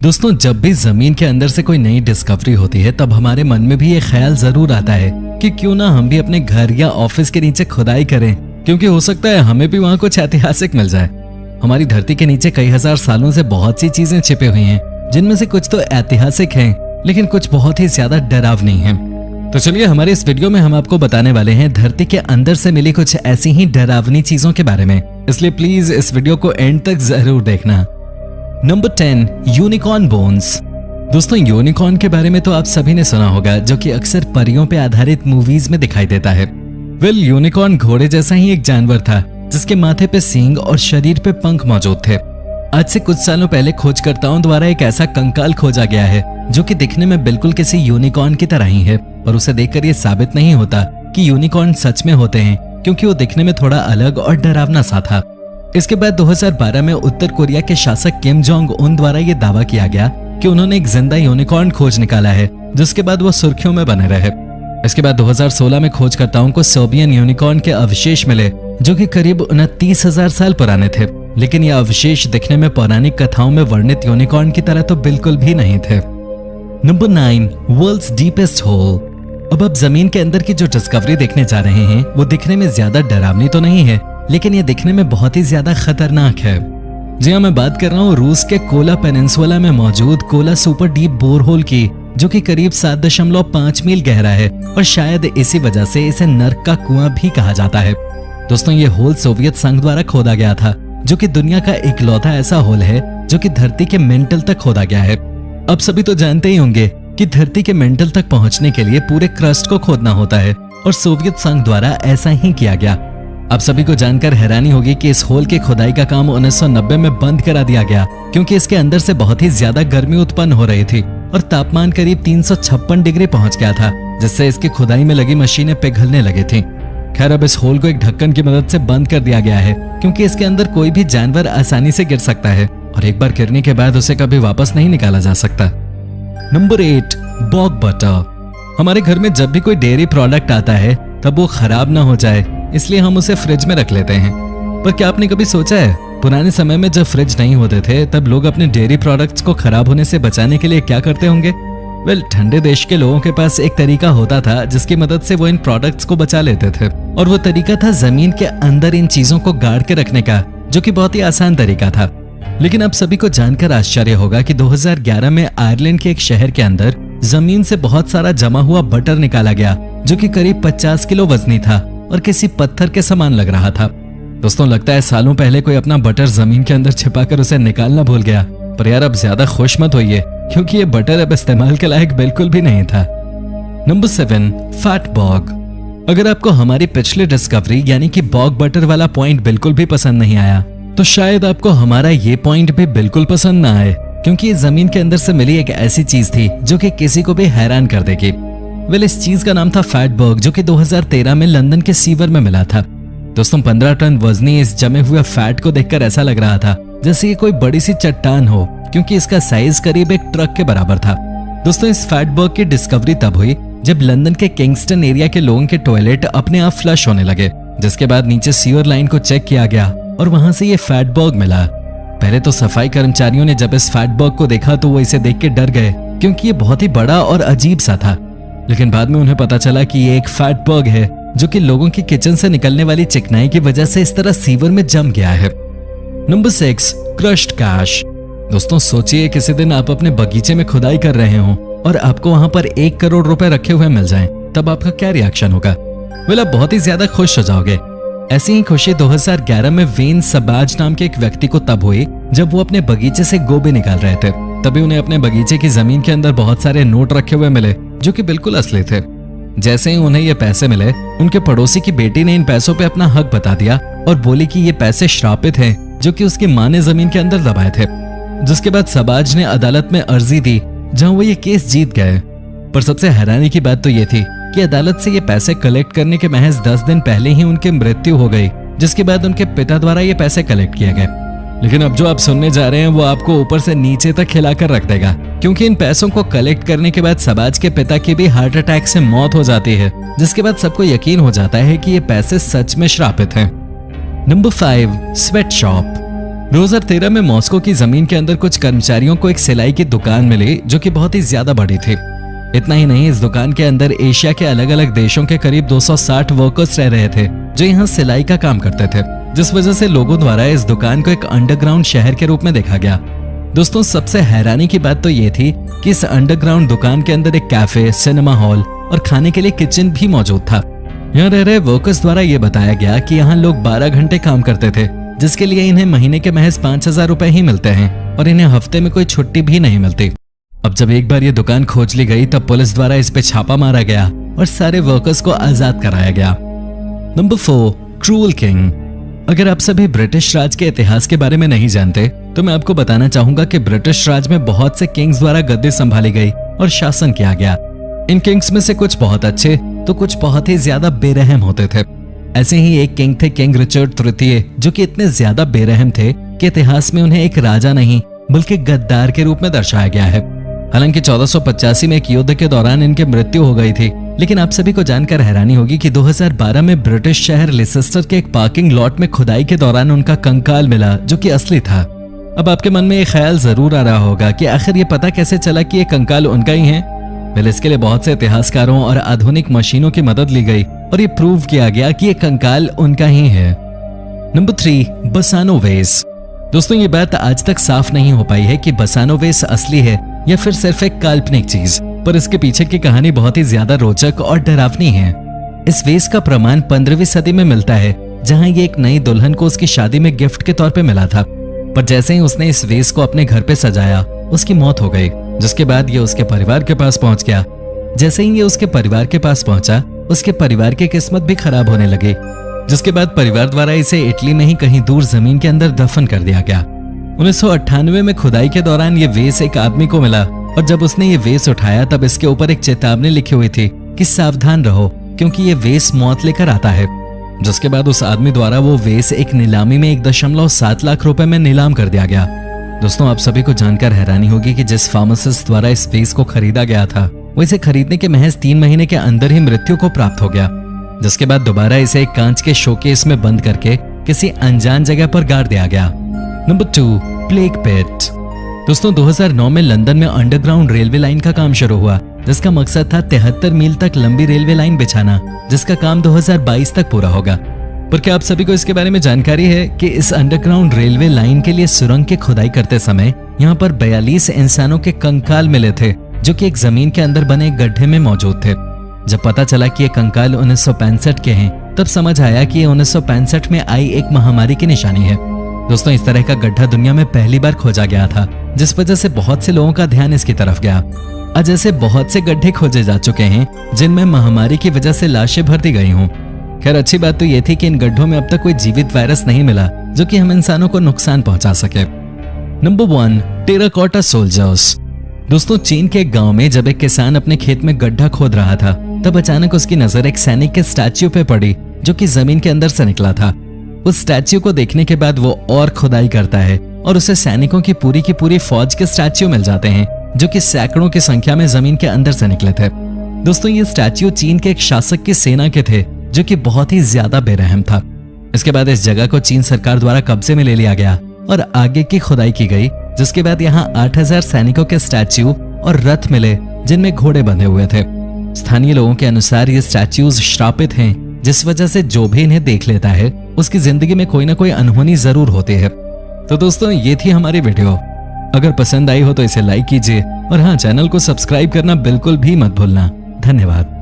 दोस्तों, जब भी जमीन के अंदर से कोई नई डिस्कवरी होती है तब हमारे मन में भी ये ख्याल जरूर आता है कि क्यों ना हम भी अपने घर या ऑफिस के नीचे खुदाई करें, क्योंकि हो सकता है हमें भी वहां कुछ ऐतिहासिक मिल जाए। हमारी धरती के नीचे कई हजार सालों से बहुत सी चीजें छिपी हुई हैं, जिनमें से कुछ तो ऐतिहासिक हैं, लेकिन कुछ बहुत ही ज्यादा डरावनी हैं। तो चलिए, हमारे इस वीडियो में हम आपको बताने वाले हैं धरती के अंदर से मिली कुछ ऐसी ही डरावनी चीजों के बारे में, इसलिए प्लीज इस वीडियो को एंड तक जरूर देखना। Number 10, unicorn bones. दोस्तों, यूनिकॉर्न के बारे में तो आप सभी ने सुना होगा, जो कि अक्सर परियों पे आधारित मूवीज में दिखाई देता है। यूनिकॉर्न घोड़े जैसा ही एक जानवर था, जिसके माथे पे सींग और शरीर पे पंख मौजूद थे। आज से कुछ सालों पहले खोजकर्ताओं द्वारा एक ऐसा कंकाल खोजा गया है जो कि दिखने में बिल्कुल किसी यूनिकॉर्न की तरह ही है, और उसे देखकर ये साबित नहीं होता कि यूनिकॉर्न सच में होते हैं, क्योंकि वो दिखने में थोड़ा अलग और डरावना सा था। इसके बाद 2012 में उत्तर कोरिया के शासक किम जोंग उन द्वारा ये दावा किया गया कि उन्होंने एक जिंदा यूनिकॉर्न खोज निकाला है, जिसके बाद वो सुर्खियों में बने रहे। इसके बाद 2016 में खोजकर्ताओं को सोवियन यूनिकॉर्न के अवशेष मिले, जो कि करीब 29,000 साल पुराने थे, लेकिन ये अवशेष दिखने में पौराणिक कथाओं में वर्णित यूनिकॉर्न की तरह तो बिल्कुल भी नहीं थे। Number 9, world's deepest hole. अब आप जमीन के अंदर की जो डिस्कवरी देखने जा रहे हैं वो दिखने में ज्यादा डरावनी तो नहीं है, लेकिन ये दिखने में बहुत ही ज्यादा खतरनाक है। जी हाँ, मैं बात कर रहा हूँ रूस के कोला पेनिनसुला में मौजूद कोला सुपर डीप बोरहोल की, जो कि करीब 7.5 मील गहरा है, और शायद इसी वजह से इसे नर्क का कुआं भी कहा जाता है। दोस्तों, ये होल सोवियत संघ द्वारा खोदा गया था, जो कि दुनिया का इकलौता ऐसा होल है जो कि धरती के मेंटल तक खोदा गया है। अब सभी तो जानते ही होंगे कि धरती के मेंटल तक पहुंचने के लिए पूरे क्रस्ट को खोदना होता है, और सोवियत संघ द्वारा ऐसा ही किया गया। आप सभी को जानकर हैरानी होगी कि इस होल की खुदाई का काम 1990 में बंद करा दिया गया, क्योंकि इसके अंदर से बहुत ही ज्यादा गर्मी उत्पन्न हो रही थी और तापमान करीब 356 डिग्री पहुंच गया था, जिससे इसकी खुदाई में लगी मशीनें पिघलने लगी थीं। खैर, अब इस होल को एक ढक्कन की मदद से बंद कर दिया गया है, क्योंकि इसके अंदर कोई भी जानवर आसानी से गिर सकता है, और एक बार गिरने के बाद उसे कभी वापस नहीं निकाला जा सकता। Number 8, bog butter. हमारे घर में जब भी कोई डेयरी प्रोडक्ट आता है तब वो खराब ना हो जाए, इसलिए हम उसे फ्रिज में रख लेते हैं। पर क्या आपने कभी सोचा है, पुराने समय में जब फ्रिज नहीं होते थे तब लोग अपने डेयरी प्रोडक्ट्स को खराब होने से बचाने के लिए क्या करते होंगे? ठंडे देश के लोगों के पास एक तरीका होता था जिसकी मदद से वो इन प्रोडक्ट्स को बचा लेते थे, और वो तरीका था जमीन के अंदर इन चीजों को गाड़ के रखने का, जो कि बहुत ही आसान तरीका था। लेकिन आप सभी को जानकर आश्चर्य होगा कि 2011 में आयरलैंड के एक शहर के अंदर जमीन से बहुत सारा जमा हुआ बटर निकाला गया, जो कि करीब 50 किलो वजनी था और किसी पत्थर के समान लग रहा था। दोस्तों, लगता है सालों पहले कोई अपना बटर जमीन के अंदर छिपाकर उसे निकालना भूल गया। पर यार, अब ज्यादा खुश मत होइए, क्योंकि ये बटर अब इस्तेमाल के लायक बिल्कुल भी नहीं था। Number 7, fatberg. अगर आपको हमारी पिछली डिस्कवरी यानी कि बॉग बटर वाला पॉइंट बिल्कुल भी पसंद नहीं आया, तो शायद आपको हमारा ये पॉइंट भी बिल्कुल पसंद ना आए, क्योंकि ये जमीन के अंदर से मिली एक ऐसी चीज थी जो कि किसी को भी हैरान कर देगी। इस चीज का नाम था फैट बर्ग, जो कि 2013 में लंदन के सीवर में मिला था। दोस्तों, 15 टन वजनी इस जमे हुए फैट को देखकर ऐसा लग रहा था जैसे ये कोई बड़ी सी चट्टान हो, क्योंकि इसका साइज करीब एक ट्रक के बराबर था। दोस्तों, इस फैट बर्ग की डिस्कवरी तब हुई जब लंदन के किंगस्टन एरिया के लोगों के टॉयलेट अपने आप फ्लश होने लगे, जिसके बाद नीचे सीवर लाइन को चेक किया गया और वहां से ये फैट बर्ग मिला। पहले तो सफाई कर्मचारियों ने जब इस फैट बर्ग को देखा तो वो इसे देख के डर गए, क्योंकि ये बहुत ही बड़ा और अजीब सा था। लेकिन बाद में उन्हें पता चला कि ये एक फैट बर्ग है, जो कि लोगों की किचन से निकलने वाली चिकनाई की वजह से इस तरह सीवर में जम गया है। Number 6, crushed cash. दोस्तों, सोचिए किसी दिन आप अपने बगीचे में खुदाई कर रहे हो और आपको वहां पर 1 करोड़ रुपए रखे हुए मिल जाएं, तब आपका क्या रिएक्शन होगा? आप बहुत ही ज्यादा खुश हो जाओगे। ऐसी ही खुशी 2011 में वेन सबाज नाम के एक व्यक्ति को तब हुई जब वो अपने बगीचे से गोभी निकाल रहे थे। तभी उन्हें अपने बगीचे की जमीन के अंदर बहुत सारे नोट रखे हुए मिले, जो कि बिल्कुल असली थे। जैसे ही उन्हें ये पैसे मिले, उनके पड़ोसी की बेटी ने इन पैसों पे अपना हक बता दिया और बोली कि ये पैसे श्रापित हैं, जो कि उसकी माँ ने जमीन के अंदर दबाए थे। जिसके बाद सबाज ने अदालत में अर्जी दी, जहां वो ये केस जीत गए। पर सबसे हैरानी की बात तो ये थी कि अदालत से ये पैसे कलेक्ट करने के महज 10 दिन पहले ही उनकी मृत्यु हो गई, जिसके बाद उनके पिता द्वारा ये पैसे कलेक्ट किए गए। लेकिन अब जो आप सुनने जा रहे हैं वो आपको ऊपर से नीचे तक हिलाकर रख देगा, क्योंकि इन पैसों को कलेक्ट करने के बाद सबाज के पिता की भी हार्ट अटैक से मौत हो जाती है, जिसके बाद सबको यकीन हो जाता है कि ये पैसे सच में श्रापित हैं। Number 5, sweat shop. 2013 में मॉस्को की जमीन के अंदर कुछ कर्मचारियों को एक सिलाई की दुकान मिली जो कि बहुत ही ज्यादा बड़ी थी। इतना ही नहीं, इस दुकान के अंदर एशिया के अलग अलग देशों के करीब 260 वर्कर्स रह रहे थे जो यहाँ सिलाई का काम करते थे, जिस वजह से लोगों द्वारा इस दुकान को एक अंडरग्राउंड शहर के रूप में देखा गया। दोस्तों, सबसे हैरानी की बात तो ये थी कि इस अंडरग्राउंड दुकान के अंदर एक कैफे, सिनेमा हॉल और खाने के लिए किचन भी मौजूद था। यहाँ रह रहे वर्कर्स द्वारा ये बताया गया कि यहाँ लोग 12 घंटे काम करते थे, जिसके लिए इन्हें महीने के महज 5,000 रुपए ही मिलते हैं और इन्हें हफ्ते में कोई छुट्टी भी नहीं मिलती। अब जब एक बार ये दुकान खोज ली गई तब पुलिस द्वारा इस पे छापा मारा गया और सारे वर्कर्स को आजाद कराया गया। Number 4, cruel king. अगर आप सभी ब्रिटिश राज के इतिहास के बारे में नहीं जानते तो मैं आपको बताना चाहूंगा कि ब्रिटिश राज में बहुत से किंग्स द्वारा गद्दी संभाली गई और शासन किया गया। इन किंग्स में से कुछ बहुत अच्छे तो कुछ बहुत ही ज्यादा बेरहम होते थे। ऐसे ही एक किंग थे, किंग रिचर्ड तृतीय, जो कि इतने ज्यादा बेरहम थे कि इतिहास में उन्हें एक राजा नहीं बल्कि गद्दार के रूप में दर्शाया गया है। हालांकि 1485 में एक युद्ध के दौरान इनकी मृत्यु हो गई थी, लेकिन आप सभी को जानकर हैरानी होगी कि 2012 में ब्रिटिश शहर लिसेस्टर के एक पार्किंग लॉट में खुदाई के दौरान उनका कंकाल मिला जो कि असली था। अब आपके मन में ये ख्याल जरूर आ रहा होगा कि आखिर ये पता कैसे चला कि ये कंकाल उनका ही है। वेल, इसके लिए बहुत से इतिहासकारों और आधुनिक मशीनों की मदद ली गई और ये प्रूव किया गया कि ये कंकाल उनका ही है। नंबर 3, बसानोवेस। दोस्तों, ये बात आज तक साफ नहीं हो पाई है कि बसानोवेस असली है या फिर सिर्फ एक काल्पनिक चीज, पर इसके पीछे की कहानी बहुत ही ज्यादा रोचक और डरावनी है। इस वेस का प्रमाण 15वीं सदी में मिलता है, जहां ये एक नई दुल्हन को उसकी शादी में गिफ्ट के तौर पे मिला था, पर जैसे ही उसने इस वेस को अपने घर पे सजाया उसकी मौत हो गई, जिसके बाद ये उसके परिवार के पास पहुंच गया। जैसे ही ये उसके परिवार के पास पहुंचा, उसके परिवार की किस्मत भी खराब होने लगी, जिसके बाद परिवार द्वारा इसे इटली में ही कहीं दूर जमीन के अंदर दफन कर दिया गया। 1998 में खुदाई के दौरान ये वेस एक आदमी को मिला और जब उसने ये वेस उठाया तब इसके ऊपर एक चेतावनी लिखी हुई थी कि सावधान रहो क्योंकि ये वेस मौत लेकर आता है। जिसके बाद उस आदमी द्वारा वो वेस एक नीलामी में 1.7 लाख रुपए में नीलाम कर दिया गया। दोस्तों, आप सभी को जानकर हैरानी होगी कि जिस फार्मासिस्ट द्वारा इस वेस को खरीदा गया था वो इसे खरीदने के महज 3 महीने के अंदर ही मृत्यु को प्राप्त हो गया, जिसके बाद दोबारा इसे एक कांच के शोकेस में बंद करके किसी अनजान जगह पर गाड़ दिया गया। नंबर 2, प्लेग पिट। दोस्तों, 2009 में लंदन में अंडरग्राउंड रेलवे लाइन का काम शुरू हुआ, जिसका मकसद था 73 मील तक लंबी रेलवे लाइन बिछाना, जिसका काम 2022 तक पूरा होगा। पर क्या आप सभी को इसके बारे में जानकारी है कि इस अंडरग्राउंड रेलवे लाइन के लिए सुरंग की खुदाई करते समय यहाँ पर 42 इंसानों के कंकाल मिले थे जो कि एक जमीन के अंदर बने एक गड्ढे में मौजूद थे। जब पता चला कि ये कंकाल 1965 के हैं, तब समझ आया कि ये 1965 में आई एक महामारी की निशानी है। दोस्तों, इस तरह का गड्ढा दुनिया में पहली बार खोजा गया था, जिस वजह से बहुत से लोगों का ध्यान इसकी तरफ गया। आज ऐसे बहुत से गड्ढे खोजे जा चुके हैं जिनमें महामारी की वजह से लाशें भर दी गई हों। खैर, अच्छी बात तो ये थी कि इन गड्ढों में अब तक कोई जीवित वायरस नहीं मिला जो कि हम इंसानों को नुकसान पहुंचा सके। Number 1, terracotta soldiers. दोस्तों, चीन के एक गांव में जब एक किसान अपने खेत में गड्ढा खोद रहा था, तब अचानक उसकी नजर एक सैनिक के स्टैच्यू पे पड़ी जो कि जमीन के अंदर से निकला था। उस स्टैच्यू को देखने के बाद वो और खुदाई करता है और उसे सैनिकों की पूरी फौज के स्टैच्यू मिल जाते हैं जो कि सैकड़ों की संख्या में जमीन के अंदर से निकले थे। दोस्तों, ये स्टैच्यू चीन के एक शासक की सेना के थे जो कि बहुत ही ज्यादा बेरहम था। इसके बाद इस जगह को चीन सरकार द्वारा कब्जे में ले लिया गया और आगे की खुदाई की गई, जिसके बाद यहाँ 8000 सैनिकों के स्टैच्यू और रथ मिले जिनमें घोड़े बंधे हुए थे। स्थानीय लोगों के अनुसार ये स्टैच्यूज श्रापित हैं, जिस वजह से जो भी इन्हें देख लेता है उसकी जिंदगी में कोई ना कोई अनहोनी जरूर होती है। तो दोस्तों, ये थी हमारी वीडियो। अगर पसंद आई हो तो इसे लाइक कीजिए और हाँ, चैनल को सब्सक्राइब करना बिल्कुल भी मत भूलना। धन्यवाद।